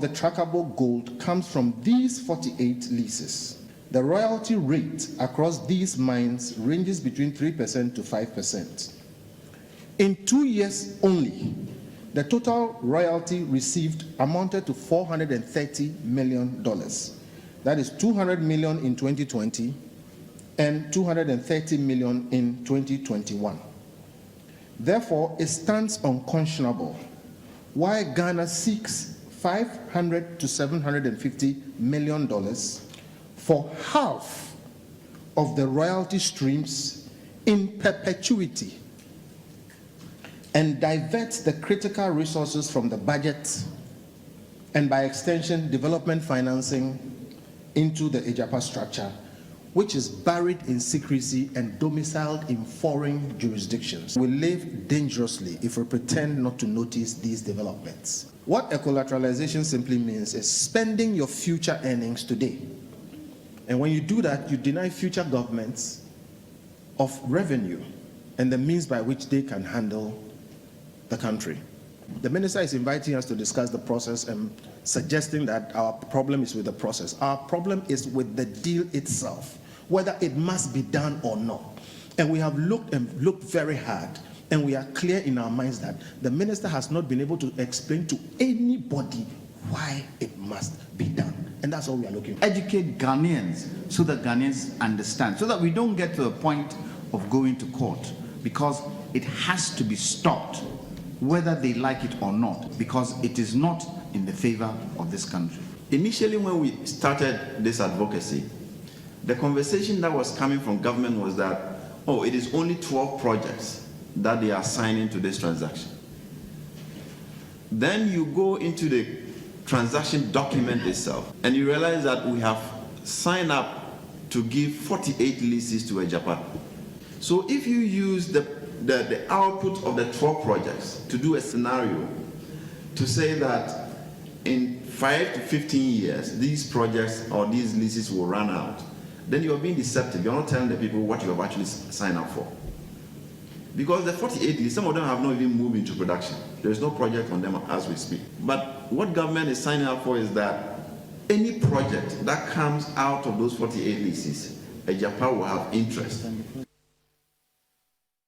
the trackable gold comes from these 48 leases. The royalty rate across these mines ranges between 3% to 5%. In 2 years only, the total royalty received amounted to $430 million. That is $200 million in 2020 and $230 million in 2021. Therefore, it stands unconscionable why Ghana seeks $500 to $750 million for half of the royalty streams in perpetuity and diverts the critical resources from the budget and, by extension, development financing into the Agyapa structure, which is buried in secrecy and domiciled in foreign jurisdictions. We live dangerously if we pretend not to notice these developments. What a collateralization simply means is spending your future earnings today. And when you do that, you deny future governments of revenue and the means by which they can handle the country. The minister is inviting us to discuss the process and suggesting that our problem is with the process. Our problem is with the deal itself, whether it must be done or not. And we have looked very hard, and we are clear in our minds that the minister has not been able to explain to anybody why it must be done. And that's all we are looking for. Educate Ghanaians so that Ghanaians understand, so that we don't get to the point of going to court, because it has to be stopped, whether they like it or not, because it is not in the favor of this country. Initially, when we started this advocacy, the conversation that was coming from government was that, oh, it is only 12 projects that they are signing to this transaction. Then you go into the transaction document itself, and you realize that we have signed up to give 48 leases to Agyapa. So if you use the output of the 12 projects to do a scenario to say that in 5 to 15 years, these projects or these leases will run out, then you're being deceptive. You're not telling the people what you have actually signed up for. Because the 48 leases, some of them have not even moved into production. There is no project on them as we speak. But what government is signing up for is that any project that comes out of those 48 leases, Agyapa will have interest